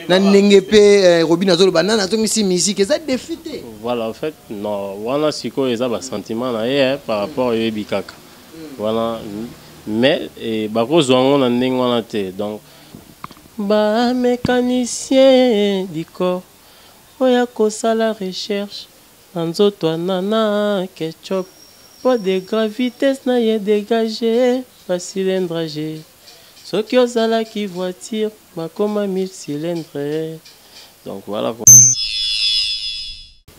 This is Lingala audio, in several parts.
na nengepe Robin Azolo banana donc ici musique ça défité. Voilà en fait non voilà siko eza ba sentiment na ye par rapport au bikaka. Voilà mais bako zongo na ndenge wana te donc ba mécanicien du corps oya kosala recherche nzoto nana ketchup pas de gravité na ye dégagé pas cylindre ce qui osala qui voiture makoma 1000 cylindres. Donc voilà quoi.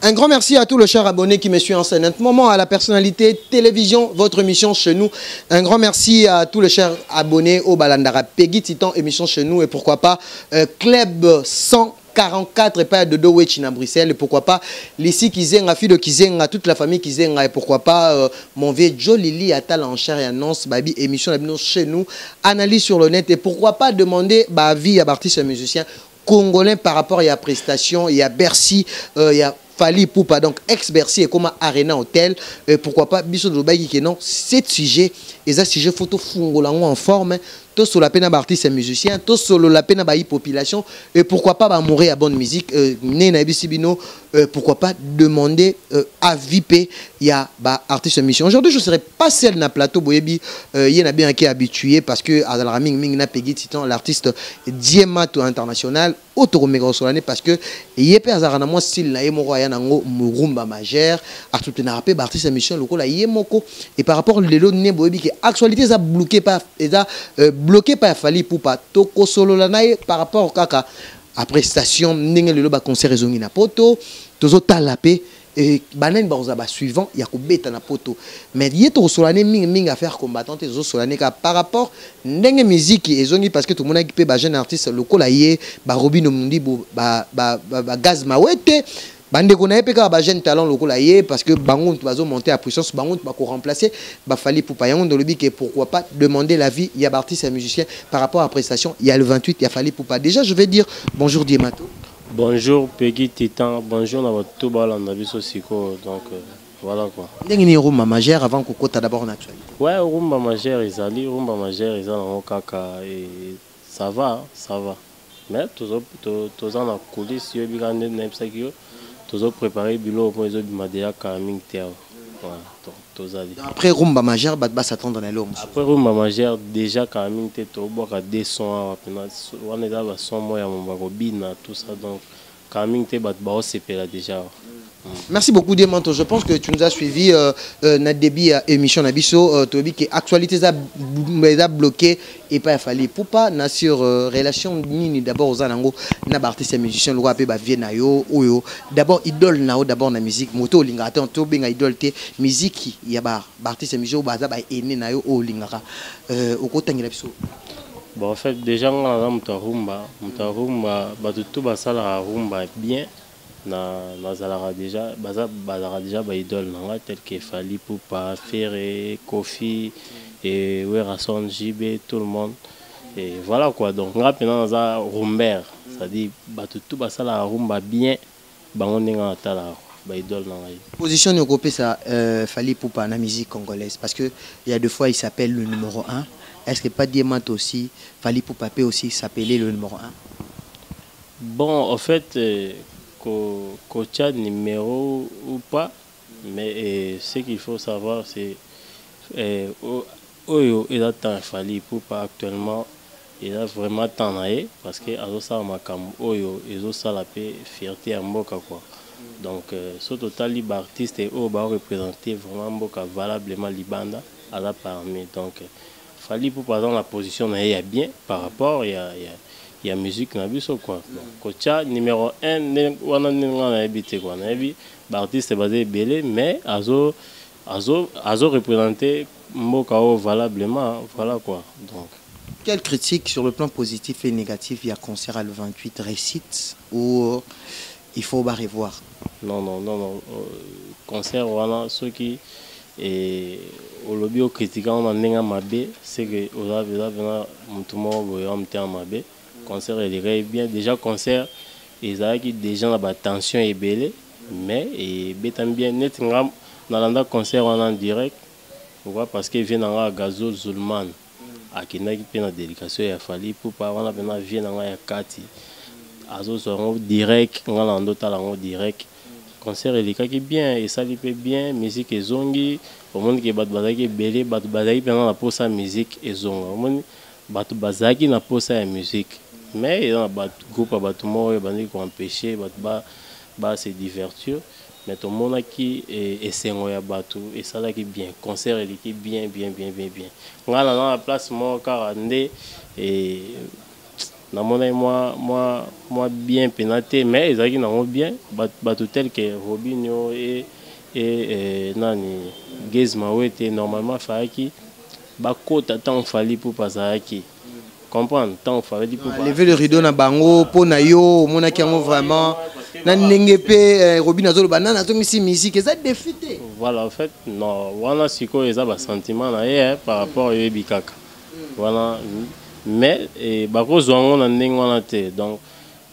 Un grand merci à tous les chers abonnés qui me suivent en ce moment, à la personnalité télévision, votre émission chez nous. Un grand merci à tous les chers abonnés au Balandara Peggy Titan, émission chez nous. Et pourquoi pas Club 144 et pas de Dowetch à Bruxelles. Et pourquoi pas Lissi Kizenga, fille de Kizenga, toute la famille Kizenga. Et pourquoi pas mon vieux Joe Lili Atal en chair et annonce, baby, émission chez nous. Analyse sur le net. Et pourquoi pas demander vie à artistes musiciens congolais par rapport à la prestation. Il y a Bercy, il y a Fali Poupa, donc ex-Bercy et comme Arena Hotel. Pourquoi pas Bisso de Lobaï qui non, c'est sujet, et ça sujet photo fungolango en forme, tout sur la peine à artistes et musiciens, tout sur la peine à population, et pourquoi pas mourir à bonne musique, pourquoi pas demander à VIP, il y a artistes et musiciens. Aujourd'hui, je ne serai pas seul dans le plateau, il y en a bien qui est habitué parce que à la Ming na Peggy Titan, l'artiste Diemato international, autoroméga solane parce que il est pas à moi style na yemoko ya nango murumba majeur artiste na rappé artiste émission lokola yemoko et par rapport lelo ne boyebi que actualité ça bloqué par Fali Poupa toko solo la nae par rapport au kaka à prestation ndenge lelo ba concert ezongi na poto tozo talapé et banen baza suivant ya ko beta na poto mais yeto solane mingi affaire combattante zo solane ka par rapport ndenge musique ezongi parce que tout le monde a équipé ba jeune artiste lokola ye ba Robin Mundi ba Gaz Mawete bande ko na epeka ba jeune talent lokola ye parce que bango bazo monter à puissance bango ba ko remplacer ba Fali Poupa yango dans le but que pourquoi pas demander l'avis il y a artiste et musicien par rapport à prestation il y a le 28 il y a Fali Poupa déjà je vais dire bonjour Diemato. Bonjour Peggy Titan, bonjour à votre tout bal en abisso siko donc voilà quoi. Ndenge rumba majeur avant qu'on côté d'abord naturel. Ouais, rumba majeur izali, rumba majeur izali en kaka et ça va. Mais tous en a coulisses yo bigande n'epsakio, tous préparer bilo pour les autres madea kaming teo. Voilà, tous ali. Après rumba majeur bat s'attendre dans l'homme. Après rumba majeur déjà kaming te to boka 200 apena on est là ba son moya mon bina tout ça donc kaming te bat ba sepela déjà. Merci beaucoup Diamanto. Je pense que tu nous as suivi notre début à émission Nabiso Tobi qui actualité ça bloqué et pas Fali Poupa na sur relation ni d'abord aux anango na artiste musicien le roi pe ba viena yo oyo d'abord idole na d'abord na musique moto lingata to benga idole te musique ya ba artiste musicien ba za ba ene na yo o lingaka au côté ngela biso. Bon en fait déjà on a mutarumba ba tout ba sala rumba bien. Na zalara déjà ba idole nanga tel que Fali Poupa Ferré Kofi et Werason JB tout le monde et voilà quoi donc rapidement za rumber c'est-à-dire tout ça la rumba bien bango ninga tala ba idole nanga position ne copie ça Fali Poupa na musique congolaise parce que il y a deux fois il s'appelle le numéro 1. Est-ce que pas Diamant aussi Fali Poupa peut aussi s'appeler le numéro 1? Bon en fait coach numéro ou pas mais ce qu'il faut savoir c'est Oyo il a tant Fali Poupa actuellement il a vraiment tant parce que azo sa makam Oyo ezo sala pe fierté à mboka quoi donc ce total libre artiste et Oyo ba représenter vraiment mboka valablement libanda à la parmi donc Fali Poupa dans la position il y a bien par rapport il y a musique na biso quoi kocha numéro 1 wana ninga na habité quoi na bi artiste basé belé mais azo représenter mboka valablement voilà quoi donc quelle critique sur le plan positif et négatif il y a concert à le 28 récite ou il faut revoir? Non concert voilà ceux qui et au lobby au critiquant on a ninga mabe c'est que on a mutu mo boyo amtia mabe concert il irait bien déjà concert ils avaient déjà la tension est belle mais et bétan bien net ngam nalanda concert en direct pourquoi parce qu'il vient à Gazo Zulman à qui n'a qui peine dédication il a fallu pour pas on a bien vient à Kati azozwa direct nga na ndota lango direct concert elekaki bien esali pe bien musique ezongi omoni ke bato bazalaki ebele bato bazalaki mpena na posa ya musique ezonga omoni bato bazalaki na posa ya musique mais eza na bato groupe ya bato moko ebandaki koempêche bato base divertir mais tomonaki esengo ya bato esalaki bien concert eleki bien nga na place moko kaka nde namonaki mwa bien mpena te mais ezalaki nango bien bato tel que Robinho nani Gez Mawete normalement afalaki bakota ntango fali mpo bazalaki comprendre ntango fali mpo lever le rideau na bango mpo na yo omonaki yango vraiment na ndenge mpe Robinho azoloba nani azongisi musique eza défi te voilà en fait non wana sikoyo eza basentiment na ye par rapport oyebi kaka wana mais bakozwa yango na ndenge wana te donc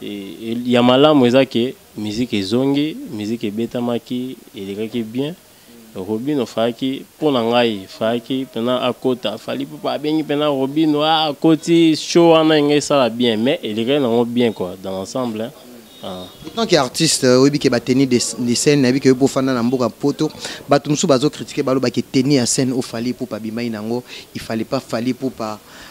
ya malamu eza ke musique ezongi musique ebetamaki elekaki bien Robinho falaki mpo na ngai falaki mpena akota afali mpo abengi mpena Robinho akoti show wana enge esala bien mais elekaki nango bien quoi dans l'ensemble tant qu'artiste oyebi ke bateni de scène nayebi ke po fanda na mboka poto bato mosusu bazokritike balobaki teni ya scène ofali mpo babimai nango il fallait pas fali mpo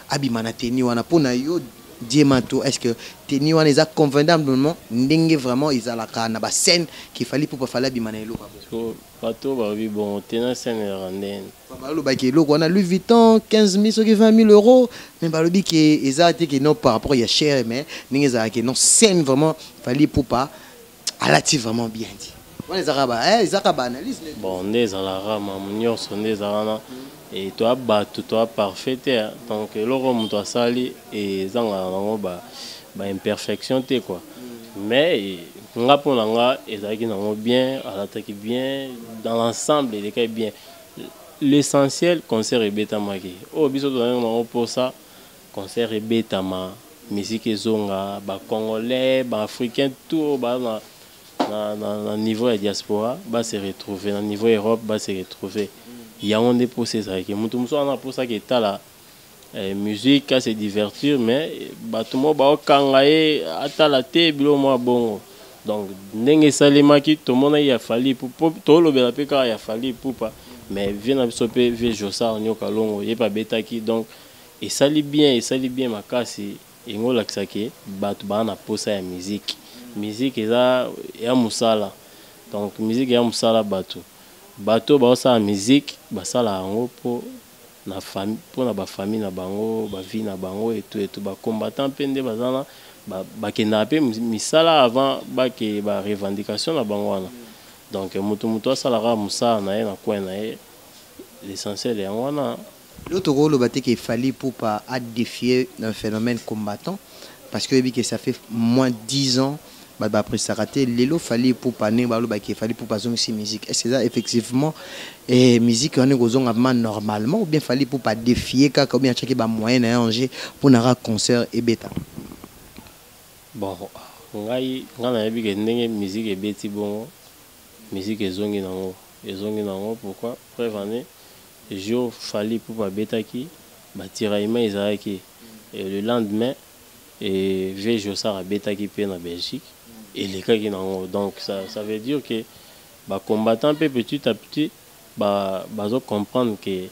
abima na teni wana mpo na yo Diemato est-ce que teni wana eza convenablement ndenge vraiment ezalaka na bascène qu'il fallait pour fala abima na eloko bato babi bon tena scène ya ndene balobaki eloko wana Louis Vuitton 15 000 soki 20 000 euros mais balobi ke eza te ke non par rapport ya cher mais ndenge ezalaki non scène vraiment fallait pour pas alati vraiment bien dit wana ezaka ba analyse bon nde ezalaka mamu nyonso nde ezalaka et toi bato toi parfait donc eloko moto asali ezanga nango ba imperfection te quoi mais nga mpo na nga ezalaki nango bien alataki bien dans l'ensemble elekaki bien l'essentiel concert ebetamaki oyo biso tozalaki nango mposa concert ebetama musique ezonga bacongolais baafricain tout baza na niveau ya diaspora base retrouver na niveau Europe base retrouver yango nde mposa ezalaki moto mosusu wana mposaki etala musique ase divertir mais bato moko baokanga ye atala te bilo mwa bongo donc ndenge esalemaki tomonaki ya fali pupa tolobela mpe kaka ya fali pupa mais vie na biso mpe vie Josar Nyoka Longo ye mpe abetaki donc esali bien makasi yango olakisaki bato baa na posa ya musique eza ya mosala donc musique ya mosala bato baosala musique basala yango mpo na bafamille na bango bavie na bango etu bacombattant mpe nde bazana bakendaka mpe misala avant bake barevendication na bango wana donc moto asalaka mosala na ye na coin na ye l'essentiel yango wana l'autre rôle bah que fallait pour pas défier un phénomène combattant parce que ça fait moins 10 ans bah après ça raté l'élo fallait pour pas né bah qu'il fallait pour pas zonger musique est-ce que ça effectivement musique on est gozong normalement ou bien fallait pour pas défier car combien chaque bah moyen à Angers pour n'aura concert et bêta bon ngai ngana yabi que ndenge musique et bêti bon musique ezongi nango pourquoi preuve année jour fallait pour pas bêta qui batiraillement ezalaki et le lendemain et V Josar bêta qui pe na Belgique et les cas qui n'ont donc ça veut dire que bah combattant peu petit à petit bah comprendre que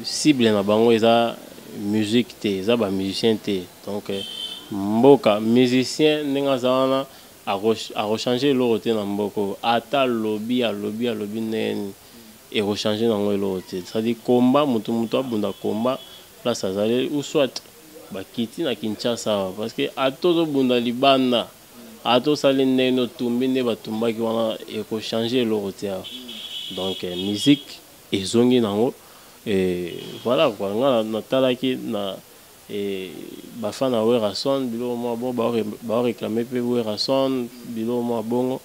cible na bango eza musique te eza ba musicien te donc mboka musicien ninga zana a rechanger l'autre na mboko ata lobby nen et rechanger dans l'autre ça dit combat mutu abunda combat place azali ou soit ba kiti na Kinshasa parce que atozo bunda libanda ato sali neno tumbi ne batumbaki wana eko changer l'autre donc musique ezongi nango et voilà quoi nga natalaki na bafana Werason bilo mo bon ba réclamer pe Werason bilo mo bongo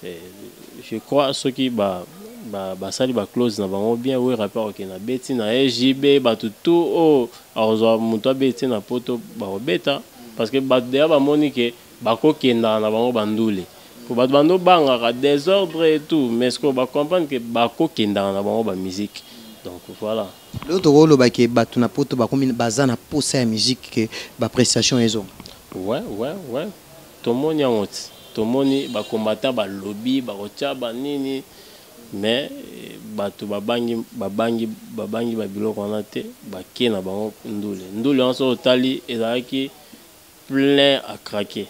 je crois ceux qui basali ba close na bango bien we rapport ke na beti na JB batutu o azo muto beti na poto ba obeta parce que ba de ba monique bako kenda na bango bandule pour ba bando banga désordre et tout mais ce qu'on va comprendre que bako kenda na bango ba musique donc voilà l'autre rôle ba ke batu na poto ba komi bazana posa ya musique que ba prestation ezo Ouais. Tomoni yango ti. Tomoni ba combattant ba lobby, ba rocha ba nini. Mais bato babangi ba biloko wana te, ba ke na bango ndule. Ndule en so tali ezalaki plein à craquer.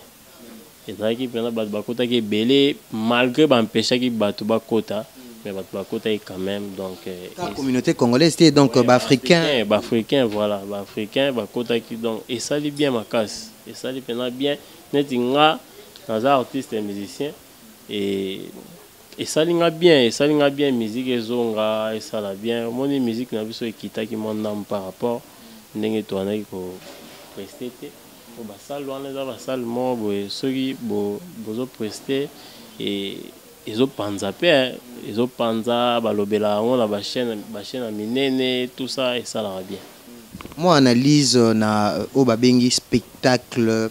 Ezalaki plein bato bakotaki belé malgré ba empêchaki bato bakota. Mais Bakota est quand même donc la communauté congolaise était donc africain voilà africain Bakota qui donc et ça lit bien ma casse et ça lit bien netinga dans artiste et musicien et ça lit bien musique ezonga et ça la bien mon musique na biso ekita ki mon âme par rapport ndenge to anaki ko prester au basal wana za basal mo boye soki bozo prester et ezopanza balobela on la chaîne minene tout ça et ça la bien. Moi analyse na obabengi spectacle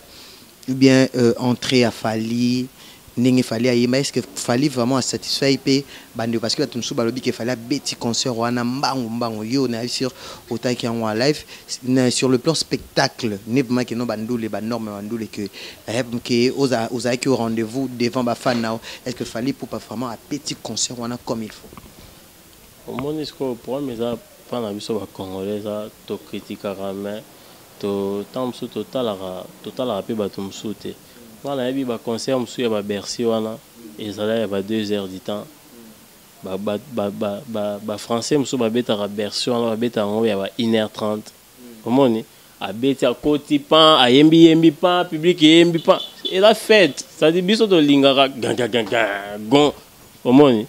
ou bien entrée à Fali n'enge Fali ayema est-ce que Fali vraiment a satisfait pe bande parce que tout balobi que fallait petit concert wana mbango yo na sur autant qui en live sur le plan spectacle ne pas que no bandou les normes bandou que oza qui au rendez-vous devant ba fan now est-ce que Fali pour pas vraiment un petit concert wana comme il faut au monde ce que pour mais ça pas na biso ba congolais ça to critique mais to tant total pe ba to msute voilà yebi ba concert msu ya ba Bercy wana ezala ya ba 2 heures du temps ba français msu ba beta ba Bercy wana ba beta ngo ya ba 1h30 omoni a beta koti pan a yembi pan public yembi pan et la fête ça dit biso to lingaka gon omoni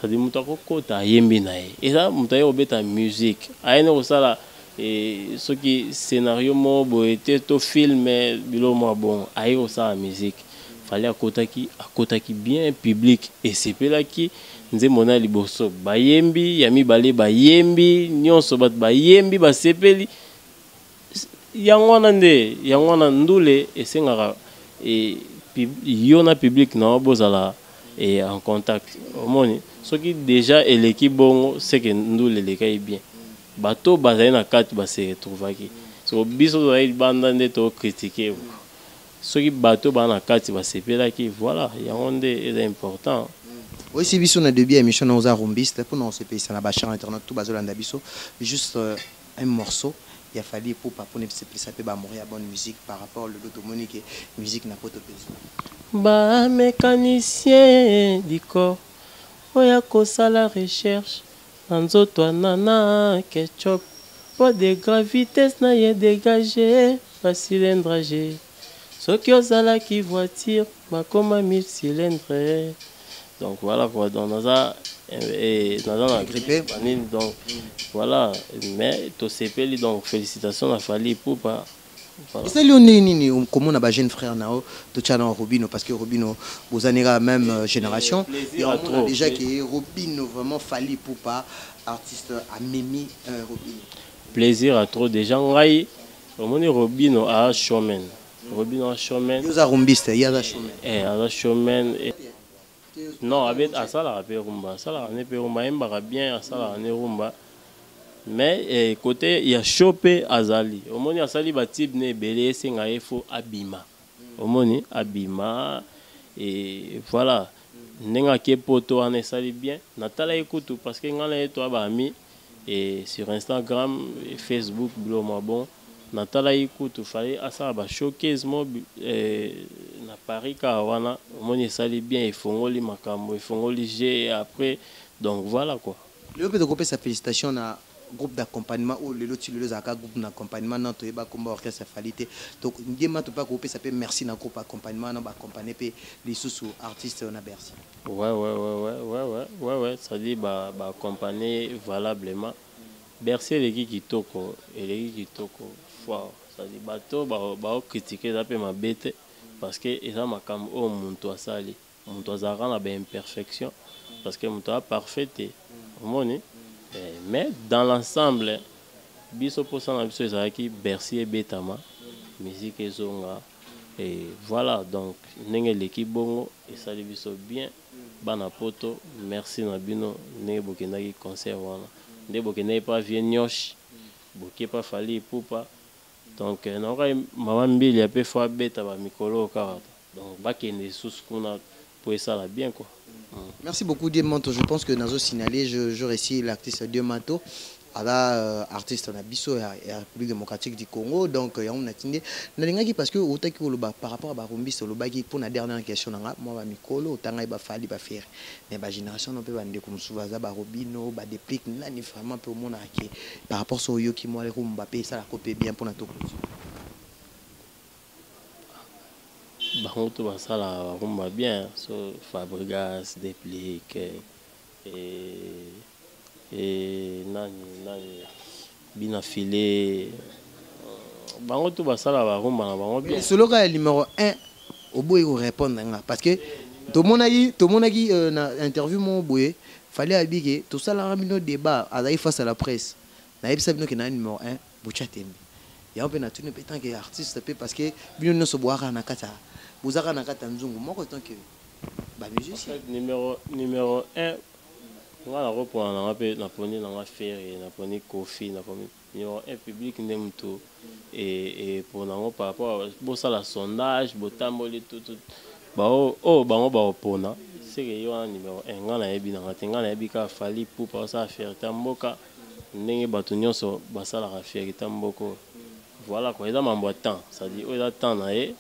ça dit muta ko kota yembi na e et ça muta yo beta musique ayene ko sala et ce qui scénario mo boete to film bilo mo bon ayo ça la musique fallait akotaki bien public et c'est là qui nze mona liboso bayembi yami bale bayembi nyonso bat bayembi ba sepeli yangwana ndule esengaka et yona public na bozala et en contact omoni ce qui déjà et l'équipe bongo c'est que ndule lekai bien bateau bazali na kati ba se retrouvaki so biso do ay banda nde to critiquer soki bateau ba na kati ba sepelaki voilà yango nde est important aussi biso na début émission na rumbiste pour non se payer ça na ba chaîne internet tout bazolanda biso juste un morceau il a fallu pour pas pour ne se payer ça peut ba mourir bonne musique par rapport au lot monique musique na poto pesa ba mécanicien du corps oya ko sala recherche Anzoto anana ketchup pas de gravité na ye dégagé pas cylindrage soki ozala qui voiture makoma 1000 cylindres donc voilà quoi donc naza grippé donc voilà mais to sepeli donc félicitations à Fali pour pas c'est nini comment on a ba jeune frère nao to tchana Robino parce que Robino vous avez la même génération et on a déjà que Robino vraiment Fali pour pas artiste à Mimi Robino plaisir à trop déjà ngai omoni Robino a showman yoza rumbiste yaza showman non abet asala rapé rumba sala ne pe rumba emba bien asala ne rumba mais côté il y a chopé azali omoni asali ba type ne belé senga efo abima omoni abima et voilà nenga ke poto an esali bien natala ekutu parce que ngala eto ba ami et sur Instagram et Facebook blo mo bon natala ekutu fallait asala ba showcase mo na Paris ka wana omoni esali bien efongoli makambo efongoli G après donc voilà quoi le peut de couper sa félicitation na groupe d'accompagnement ou le loti le zaka groupe d'accompagnement non to eba combat orchestre Falité donc ngema to pas couper ça peut merci na groupe accompagnement na ba accompagner pe les sous artistes na Bercy ouais ça dit ba accompagner valablement Bercy les kitoko fort ça dit bato ba critiquer ça peut ma bête parce que eza makambo o muntu asali muntu azara na ba imperfection parce que muntu a parfait omoni mais dans l'ensemble biso posa na biso ezalaki Bercy et Betama musique ezonga et voilà donc ndenge l'équipe bongo esali biso bien bana poto merci na bino ndenge bokendaki concert wana nde bokendaki pa vie nyosh boke pa Fali Ipupa Donc maman mbili a peu fois bête à mikolo kaka. Donc bakende sous kuna pour ça la bien quoi. Merci beaucoup Diamanto. Je pense que Nazo signalé, je récite l'artiste Diamanto. Artiste na biso ya République démocratique du Congo, donc il y a un atteindre parce que par rapport à Barumbi Solobaki pour la dernière question moi mikolo tanga ba fali ba faire mais ba génération on peut bande comme souvent za ba robino ba déplique nani vraiment pour mon aki par rapport au yo qui moi les Mbappé ça la copie bien pour notre bango to basala barumba bien so Fabregas déplique et nani bina filé bango to basala barumba na bango bien solo ka numéro 1 au bout il répondre parce que tout le monde a na interview mon boye fallait habiller tout ça la ramino débat à face à la presse na yebisa bino ke na numéro 1 bocha tembe ya on peut na tune pétant que artiste parce que bino no so boaka na kata bozaka na kata nzungu moko tant que ba musicien numéro 1 voilà pour on a peu na poni na faire na poni coffee na poni numéro 1 public ndem tout et pour nango par rapport à ça la sondage botamboli tout bango ba opona c'est que yo numéro 1 ngana yebi na ngatenga na yebi ka fali pour pas ça faire tamboka ndenge bato nyonso basala ka faire tamboko voilà quoi ils ont mambo temps ça dit il a temps na ye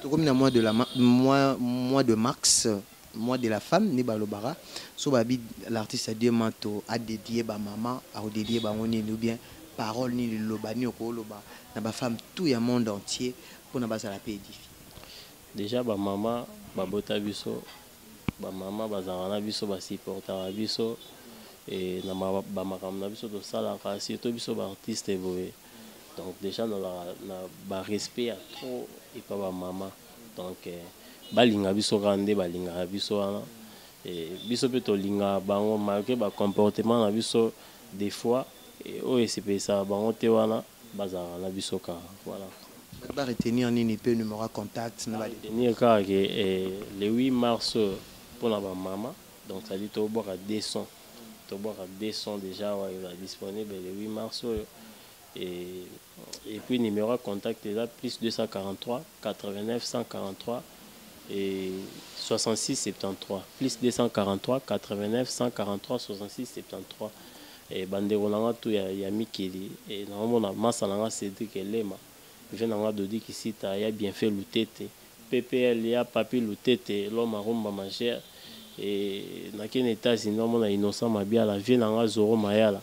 tout comme na mois de mars mois de la femme ni balobara so babi l'artiste Diamanto a dédié ba maman a dédié ba ngoni ou bien parole ni loba ni okoloba na ba femme tout le monde entier pour na basa la paix édifier déjà ba maman ba bota biso ba maman bazana biso ba supporter biso et na ba makam na biso to sala ka surtout biso ba artiste évolué donc déjà na ba respect à trop et pas ba maman donc balinga biso rande balinga biso wana et biso pe to linga bango malgré ba comportement na biso des fois et c'est ça bango te wana bazara na biso ka voilà ba retenir nini pe numéro contact na ba retenir ka que le 8 mars pour la maman donc ça dit to boire 200 déjà ouais, il est disponible le 8 mars et puis numéro contact est là plus 243 89 143 et 66 73 plus 243 89 143 66 73 et bandeko nanga tout ya mikili et normalement masa nanga Cédric Elema vient nanga dodi kisita ya bien fait lutete PPL ya papi lutete l'homme aromba majeur et na ken États-Unis normalement innocent mabia la vie nanga Zoro Mayala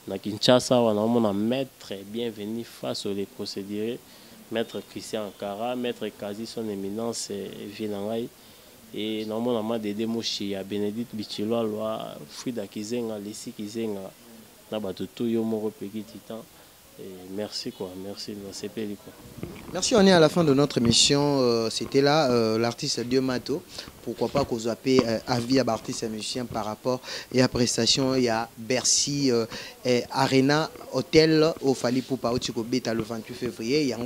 na Kinshasa normalement maître bienvenue face aux procédures maître Christian Ankara, maître Kazi son éminence Vienangai et normalement Dédé Moshi à Bénédicte Bichilwa loi Frida Kizenga Lessi Kizenga na batutu yo moko peki titan et merci quoi merci c'est peli quoi. Merci, on est à la fin de notre émission. C'était là l'artiste Diamanto. Pourquoi pas qu'on appelle avis à l'artiste et musicien par rapport et à prestation. Il y a Bercy Arena Hotel au Fali Poupa au Beta le 28 février. Il y a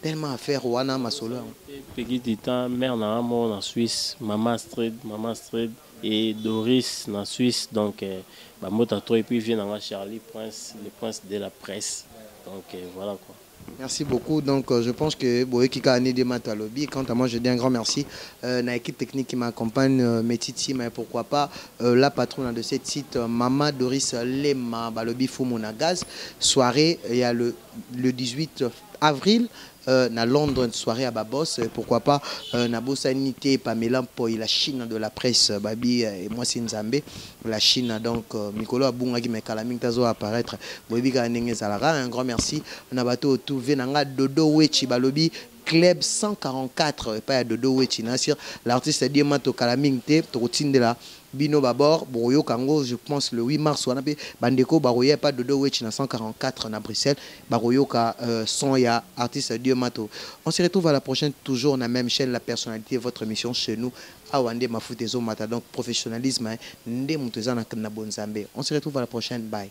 tellement à faire. Wana Masolo. Petit titan, mère na mort en Suisse, Maman Street et Doris en Suisse. Donc, Mota et puis vient Charlie Prince, le prince de la presse. Donc, voilà quoi. Merci beaucoup. Donc, je pense que Boyeki a des maths à lobby. Quant à moi, je dis un grand merci à l'équipe technique qui m'accompagne, Metiti, mais pourquoi pas la patronne de cette site, Mama Doris Lema, Balobi Fumonagaz. Soirée, il y a le 18 avril. Na Londres, une soirée à Babos, pourquoi pas na Bossanité, Pamela Poy, la Chine de la presse, Babi et moi c'est Nzambé, la Chine, donc Mikolo Abunga qui m'est tazo apparaître, Bobi Ganenge Zalara, un grand merci, on a bateau tout venanga Dodo Wechi Balobi, Club 144, pas Dodo Wechi, l'artiste Diamanto Kalaming Te, routine de la Bino Babor, Boyo Kango, je pense le 8 mars, on a Bandeko, Baroya, pas de Dowechi, 144 à Bruxelles, Baroyo Ka, Sonya, artiste Diamanto. On se retrouve à la prochaine, toujours dans la même chaîne, la personnalité, votre émission chez nous, Awande Mafutezo Mata, donc professionnalisme, Nde Moutezana Knabonzambe. On se retrouve à la prochaine, bye.